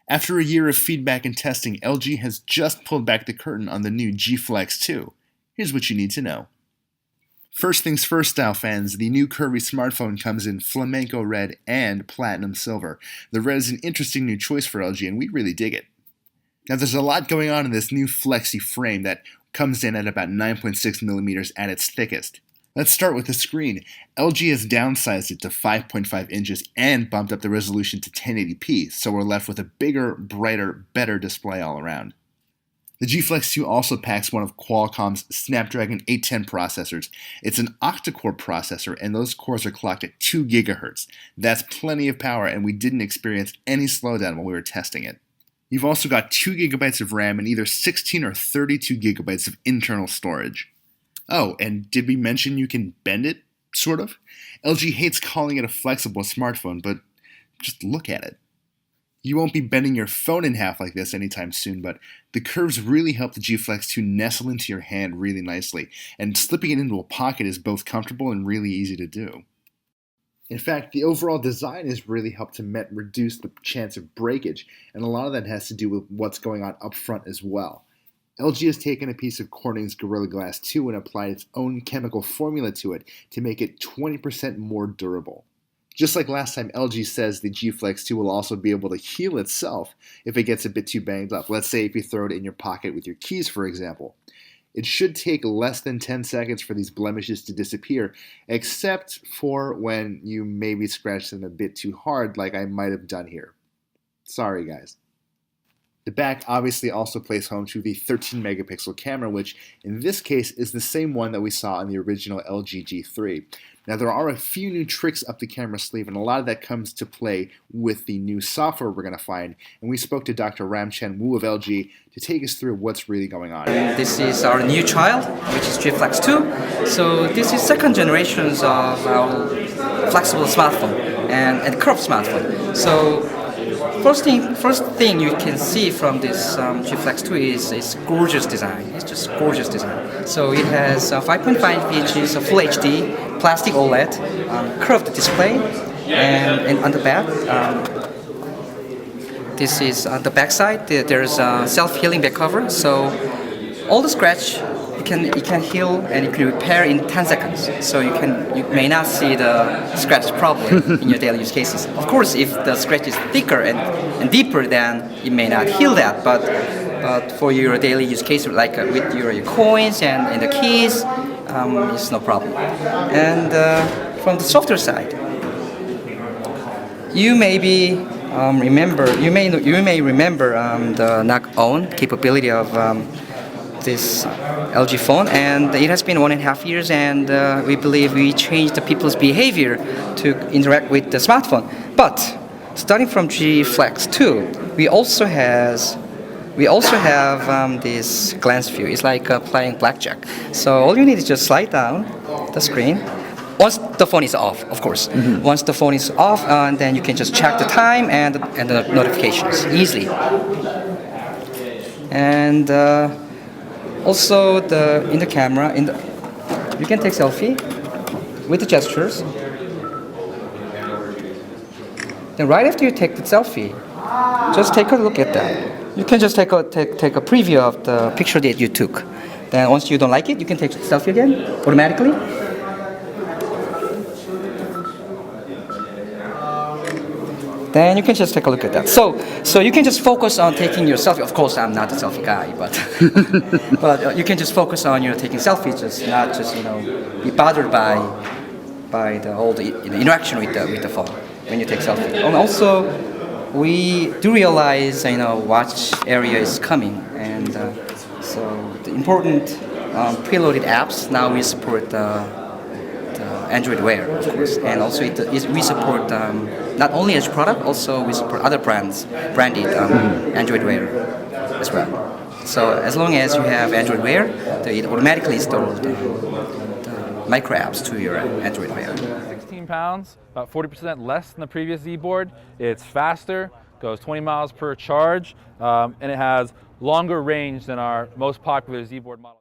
After a year of feedback and testing, LG has just pulled back the curtain on the new G Flex 2. Here's what you need to know. First things first, style fans, the new curvy smartphone comes in flamenco red and platinum silver. The red is an interesting new choice for LG, and we really dig it. Now, there's a lot going on in this new flexi frame that comes in at about 9.6 millimeters at its thickest. Let's start with the screen. LG has downsized it to 5.5 inches and bumped up the resolution to 1080p, so we're left with a bigger, brighter, better display all around. The G Flex 2 also packs one of Qualcomm's Snapdragon 810 processors. It's an octa-core processor, and those cores are clocked at 2 GHz. That's plenty of power, and we didn't experience any slowdown while we were testing it. You've also got 2 GB of RAM and either 16 or 32 GB of internal storage. Oh, and did we mention you can bend it? Sort of. LG hates calling it a flexible smartphone, but just look at it. You won't be bending your phone in half like this anytime soon, but the curves really help the G Flex 2 nestle into your hand really nicely, and slipping it into a pocket is both comfortable and really easy to do. In fact, the overall design has really helped to reduce the chance of breakage, and a lot of that has to do with what's going on up front as well. LG has taken a piece of Corning's Gorilla Glass 2 and applied its own chemical formula to it to make it 20% more durable. Just like last time, LG says the G Flex 2 will also be able to heal itself if it gets a bit too banged up. Let's say if you throw it in your pocket with your keys, for example. It should take less than 10 seconds for these blemishes to disappear, except for when you maybe scratch them a bit too hard, like I might have done here. Sorry, guys. The back obviously also plays home to the 13 megapixel camera, which in this case is the same one that we saw in the original LG G3. Now, there are a few new tricks up the camera sleeve, and a lot of that comes to play with the new software we're going to find, and we spoke to Dr. Ramchan Wu of LG to take us through what's really going on. This is our new child, which is G Flex 2. So this is second generations of our flexible smartphone and curved smartphone. So first thing you can see from this G Flex 2 is its gorgeous design. It's just gorgeous design. So it has 5.5 inches of Full HD plastic OLED, curved display, and on the back, this is on the back side. There's a self-healing back cover. So all the scratch it can heal and it can repair in 10 seconds. So you may not see the scratch problem in your daily use cases. Of course, if the scratch is thicker and deeper, then it may not heal that. But for your daily use case, like with your coins and the keys, it's no problem. And from the software side, you may remember the knock on capability of this LG phone, and it has been 1.5 years, and we believe we changed the people's behavior to interact with the smartphone. But starting from G Flex 2, we also have this glance view. It's like playing blackjack. So all you need is just slide down the screen. Once the phone is off, of course. Mm-hmm. Once the phone is off, and then you can just check the time and the notifications easily. And also in the camera, you can take selfie with the gestures. Then right after you take the selfie, just take a look at that. You can just take a preview of the picture that you took. Then once you don't like it, you can take the selfie again automatically. Then you can just take a look at that. So you can just focus on taking your selfie. Of course, I'm not a selfie guy, but but you can just focus on taking selfies, not be bothered by the whole interaction with the phone when you take selfie. And also, we do realize what area is coming, and so the important preloaded apps now we support the Android Wear, of course, and also we support not only Edge product, also we support other branded Android Wear as well. So as long as you have Android Wear, it automatically installs the micro apps to your Android Wear. 16 pounds, about 40% less than the previous Z board. It's faster, goes 20 miles per charge, and it has longer range than our most popular Z board model.